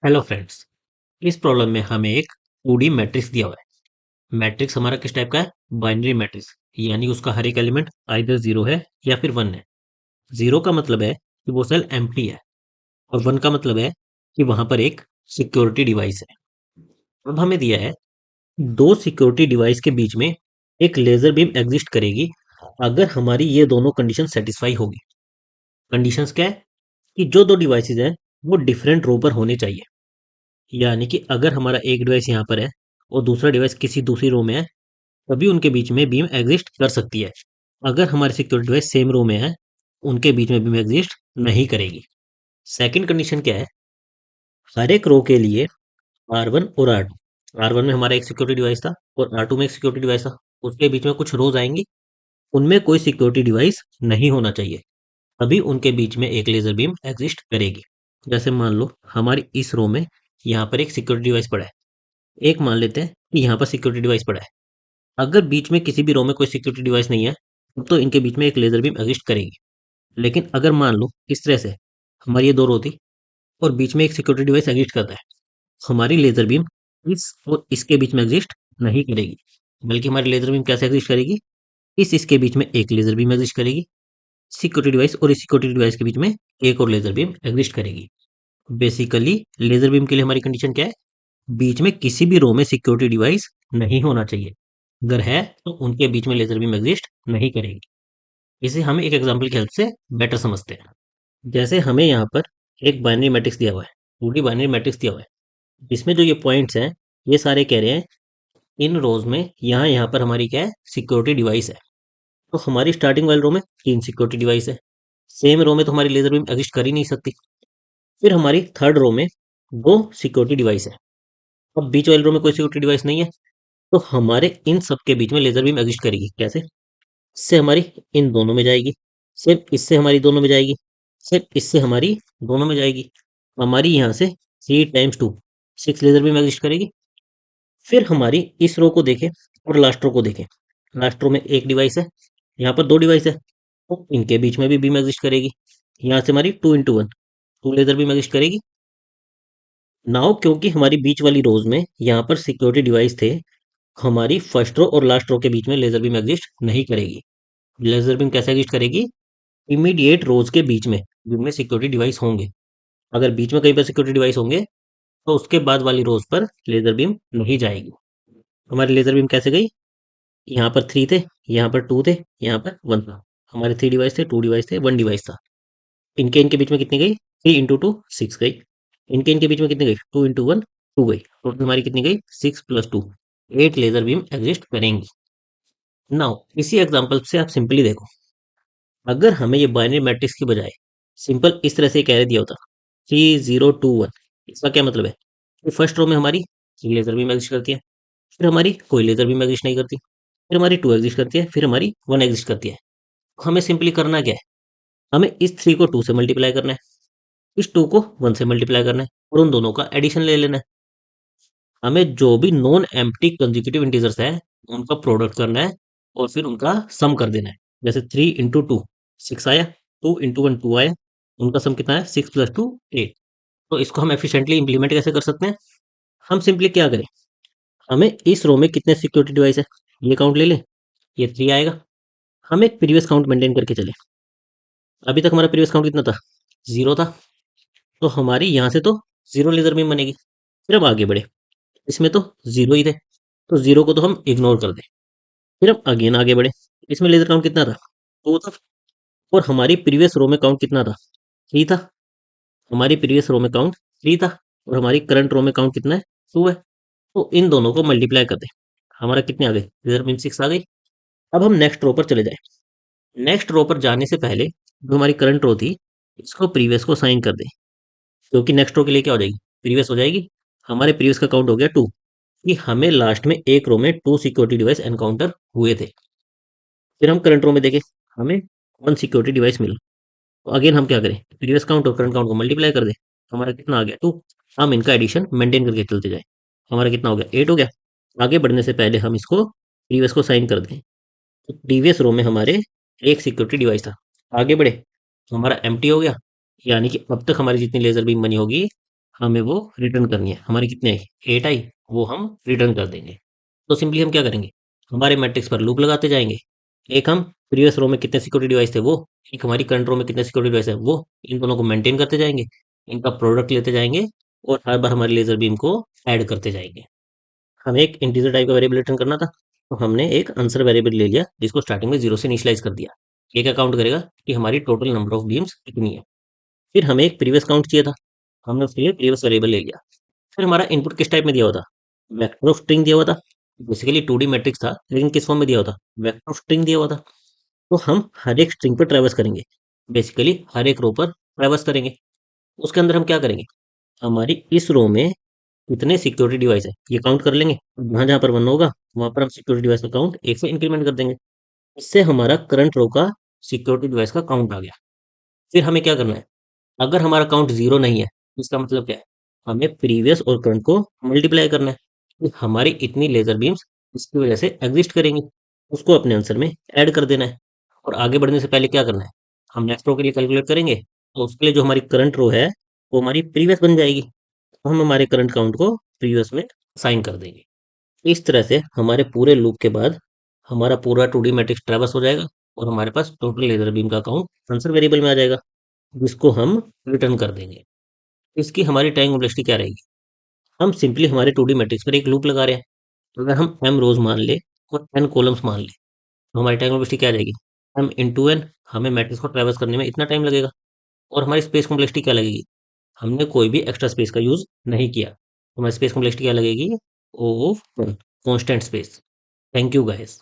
Hello friends. इस problem में हमें एक 2D मैट्रिक्स दिया हुआ है। मैट्रिक्स हमारा किस टाइप का है? बाइनरी मैट्रिक्स, यानी उसका हर एक एलिमेंट आइदर जीरो है या फिर वन है। जीरो का मतलब है कि वो सेल एम्प्टी है, और वन का मतलब है कि वहां पर एक सिक्योरिटी डिवाइस है। अब हमें दिया है दो सिक्योरिटी डिवाइस के बीच में एक लेजर बीम एग्जिस्ट करेगी अगर हमारी ये दोनों कंडीशन सेटिस्फाई होगी। कंडीशंस क्या है? कि जो दो डिवाइसेस हैं वो डिफरेंट रो पर होने चाहिए। यानी कि अगर हमारा एक डिवाइस यहाँ पर है और दूसरा डिवाइस किसी दूसरी रो में है, तभी उनके बीच में बीम एग्जिस्ट कर सकती है। अगर हमारी सिक्योरिटी डिवाइस सेम रो में है, उनके बीच में बीम एग्जिस्ट नहीं करेगी। सेकंड कंडीशन क्या है? हर एक रो के लिए R1 और R2, R1 में हमारा एक सिक्योरिटी डिवाइस था और R2 में एक सिक्योरिटी डिवाइस था, उसके बीच में कुछ रोज आएंगी, उनमें कोई सिक्योरिटी डिवाइस नहीं होना चाहिए, तभी उनके बीच में एक लेजर बीम एग्जिस्ट करेगी। जैसे मान लो हमारी इस रो में यहाँ पर एक सिक्योरिटी डिवाइस पड़ा है। एक मान लेते हैं कि यहाँ पर सिक्योरिटी डिवाइस पड़ा है। अगर बीच में किसी भी रो में कोई सिक्योरिटी डिवाइस नहीं है, तब तो इनके बीच में एक लेजर बीम एग्जिस्ट करेगी। लेकिन अगर मान लो इस तरह से हमारी ये दो रो थी और बीच में एक सिक्योरिटी डिवाइस एग्जिस्ट करता है, हमारी लेजर बीम इस और इसके बीच में एग्जिस्ट नहीं करेगी, बल्कि हमारी लेजर बीम कैसे एग्जिस्ट करेगी? इस इसके बीच में एक लेजर बीम एग्जिस्ट करेगी, सिक्योरिटी डिवाइस और इस सिक्योरिटी डिवाइस के बीच में एक और लेजर बीम एग्जिस्ट करेगी। बेसिकली लेजर बीम के लिए हमारी कंडीशन क्या है? बीच में किसी भी रो में सिक्योरिटी डिवाइस नहीं होना चाहिए। अगर है तो उनके बीच में लेजर बीम एग्जिस्ट नहीं करेगी। इसे हम एक एग्जांपल की हेल्प से बेटर समझते हैं। जैसे हमें यहाँ पर एक बाइनरी मैट्रिक्स दिया हुआ है, 2D बाइनरी मैट्रिक्स दिया हुआ है, जिसमें जो ये पॉइंट्स हैं ये सारे कह रहे हैं इन रोज में यहाँ यहाँ पर हमारी क्या है? सिक्योरिटी डिवाइस है। तो हमारी स्टार्टिंग वाली रो में तीन सिक्योरिटी डिवाइस है, सेम रो में तो हमारी लेजर बीम एग्जिस्ट कर ही नहीं सकती। फिर हमारी थर्ड रो में दो सिक्योरिटी डिवाइस है। अब बीच वाली रो में कोई सिक्योरिटी डिवाइस नहीं है, तो हमारे इन सब के बीच में लेजर बीम एग्जिस्ट करेगी कैसे? इससे हमारी इन दोनों में जाएगी, सिर्फ इससे हमारी दोनों में जाएगी, सिर्फ इससे हमारी दोनों में जाएगी। हमारी यहाँ से 3 टाइम्स 2, 6 लेजर बीम एग्जिस्ट करेगी। फिर हमारी इस रो को देखें और लास्ट रो को देखें। लास्ट रो में एक डिवाइस है, यहाँ पर दो डिवाइस है, तो इनके बीच में भी बीम एग्जिस्ट करेगी। यहाँ से हमारी 2 × 1, 2 लेजर बीम एग्जिस्ट करेगी। नाउ क्योंकि हमारी बीच वाली रोज में यहाँ पर सिक्योरिटी डिवाइस थे, हमारी फर्स्ट रो और लास्ट रो के बीच में लेजर बीम एग्जिस्ट नहीं करेगी। लेजर बीम कैसे एग्जिस्ट करेगी? इमीडिएट रोज के बीच में जिनमें सिक्योरिटी डिवाइस होंगे। अगर बीच में कहीं पर सिक्योरिटी डिवाइस होंगे, तो उसके बाद वाली रोज पर लेजर बीम नहीं जाएगी। हमारी लेजर बीम कैसे गई? यहाँ पर 3 थे, यहाँ पर 2 थे, यहाँ पर 1 था। हमारे 3 डिवाइस थे, 2 डिवाइस थे, 1 डिवाइस था। इनके इनके बीच में कितनी गई? 3 × 2 6 गई। इनके इनके बीच में कितनी गई? 2 × 1 2 गई। टोटल हमारी कितनी गई? 6 + 2, 8 लेजर बीम एग्जिस्ट करेंगी। नाउ इसी एग्जांपल से आप सिंपली देखो, अगर हमें ये बाइनरी मैट्रिक्स की बजाय सिंपल इस तरह से कैरे दिया होता 3 0 2 1, इसका क्या मतलब है? कि फर्स्ट रो में हमारी 3 लेजर बीम एग्जिस्ट करती है, फिर हमारी कोई लेजर बीम एग्जिस्ट नहीं करती, फिर हमारी 2 एग्जिस्ट करती है, फिर हमारी 1 एग्जिस्ट करती है। हमें सिंपली करना क्या है? हमें इस 3 को 2 से मल्टीप्लाई करना है, इस 2 को 1 से मल्टीप्लाई करना है, और उन दोनों का एडिशन ले लेना है। हमें जो भी नॉन एम्प्टी कंसेक्यूटिव इंटीजर्स है उनका प्रोडक्ट करना है और फिर उनका सम कर देना है। जैसे 3 × 2 6 आया, 2 × 1 2 आया, उनका सम कितना है? 6 + 2 8। तो इसको हम एफिशिएंटली इंप्लीमेंट कैसे कर सकते हैं? हम सिंपली क्या करें, हमें इस रो में कितने सिक्योरिटी डिवाइस है ये काउंट ले लें, ये 3 आएगा। हम एक प्रीवियस काउंट मेंटेन करके चले। अभी तक हमारा प्रीवियस काउंट कितना था? 0 था, तो हमारी यहाँ से तो 0 लेजर बीम बनेगी। फिर हम आगे बढ़े, इसमें तो 0 ही थे, तो 0 को तो हम इग्नोर कर दें। फिर हम अगेन आगे बढ़े, इसमें लेजर काउंट कितना था? 2 था, और हमारी प्रीवियस रो में काउंट कितना था? 3 था। हमारी प्रीवियस रो में काउंट 3 था, और हमारी करंट रो में काउंट कितना है? 2 है। तो इन दोनों को मल्टीप्लाई कर दें, हमारा कितने आ गए? लेजर बीम 6 आ गई। अब हम नेक्स्ट रो पर चले जाए। नेक्स्ट रो पर जाने से पहले जो हमारी करंट रो थी, इसको प्रीवियस को साइन कर दें, क्योंकि नेक्स्ट रो के लिए क्या हो जाएगी? प्रीवियस हो जाएगी। हमारे प्रीवियस का काउंट हो गया 2, कि हमें लास्ट में एक रो में 2 सिक्योरिटी डिवाइस एनकाउंटर हुए थे। फिर हम करंट रो में देखें, हमें 1 सिक्योरिटी डिवाइस मिला। तो अगेन हम क्या करें? प्रीवियस काउंट और करंट काउंट को मल्टीप्लाई कर दें, हमारा कितना आ गया? 2। हम इनका एडिशन मेंटेन करके चलते जाए, हमारा कितना हो गया? 8 हो गया। आगे बढ़ने से पहले हम इसको प्रीवियस को साइन कर दें। तो प्रीवियस रो में हमारे एक सिक्योरिटी डिवाइस था। आगे बढ़े, तो हमारा एम्प्टी हो गया, यानी कि अब तक हमारी जितनी लेजर बीम बनी होगी, हमें वो रिटर्न करनी है। हमारी कितनी आई? 8 आई, वो हम रिटर्न कर देंगे। तो सिंपली हम क्या करेंगे, हमारे मैट्रिक्स पर लूप लगाते जाएंगे। एक हम प्रीवियस रो में कितने सिक्योरिटी डिवाइस थे वो, एक हमारी करंट रो में कितने सिक्योरिटी डिवाइस है वो, इन दोनों को मेंटेन करते जाएंगे, इनका प्रोडक्ट लेते जाएंगे, और हर बार हमारे लेजर बीम को ऐड करते जाएंगे। हमें एक इंटीजर टाइप का वेरिएबल रिटर्न करना था, तो हमने एक आंसर वेरिएबल ले लिया जिसको स्टार्टिंग में जीरो से इनिशियलाइज कर दिया। ये क्या काउंट करेगा कि हमारी टोटल नंबर ऑफ बीम्स कितनी है। फिर हमें एक प्रीवियस काउंट चाहिए था, हमने उसके लिए प्रीवियस वेरिएबल ले लिया। फिर हमारा इनपुट किस टाइप में दिया हुआ था, वेक्टर ऑफ स्ट्रिंग दिया हुआ था। बेसिकली 2D मैट्रिक्स था, लेकिन किस फॉर्म में दिया हुआ था, वेक्टर ऑफ स्ट्रिंग दिया हुआ था। तो हम हर एक स्ट्रिंग पर ट्रैवर्स करेंगे, बेसिकली हर एक रो पर ट्रैवर्स करेंगे। उसके अंदर हम क्या करेंगे, हमारी इस रो में कितने सिक्योरिटी डिवाइस है ये काउंट कर लेंगे। जहाँ जहाँ पर वन होगा वहां पर हम सिक्योरिटी डिवाइस का काउंट एक से इंक्रीमेंट कर देंगे। इससे हमारा करंट रो का सिक्योरिटी डिवाइस का काउंट आ गया। फिर हमें क्या करना है, अगर हमारा काउंट जीरो नहीं है तो इसका मतलब क्या है, हमें प्रीवियस और करंट को मल्टीप्लाई करना है। कि हमारी इतनी लेजर बीम्स इसकी वजह से एग्जिस्ट करेंगी, उसको अपने आंसर में ऐड कर देना है। और आगे बढ़ने से पहले क्या करना है, हम नेक्स्ट रो के लिए कैलकुलेट करेंगे, तो उसके लिए जो हमारी करंट रो है वो हमारी प्रीवियस बन जाएगी। तो हम हमारे करंट काउंट को प्रीवियस में साइन कर देंगे। इस तरह से हमारे पूरे लूप के बाद हमारा पूरा 2D मैट्रिक्स ट्रैवर्स हो जाएगा, और हमारे पास टोटल लेजर बीम का काउंट आंसर वेरिएबल में आ जाएगा, जिसको हम रिटर्न कर देंगे। इसकी हमारी टाइम कॉम्प्लेक्सिटी क्या रहेगी, हम सिंपली हमारे 2D मैट्रिक्स पर एक लूप लगा रहे हैं। तो अगर हम m रोज मान ले और n कॉलम्स मान ले, तो हमारी टाइम कॉम्प्लेक्सिटी क्या रहेगी, m इंटू n, हमें मैट्रिक्स को ट्रैवर्स करने में इतना टाइम लगेगा। और हमारी स्पेस कॉम्प्लेक्सिटी क्या लगेगी, हमने कोई भी एक्स्ट्रा स्पेस का यूज नहीं किया, तो हमारी स्पेस कॉम्प्लेक्सिटी क्या लगेगी, O constant space. Thank you guys.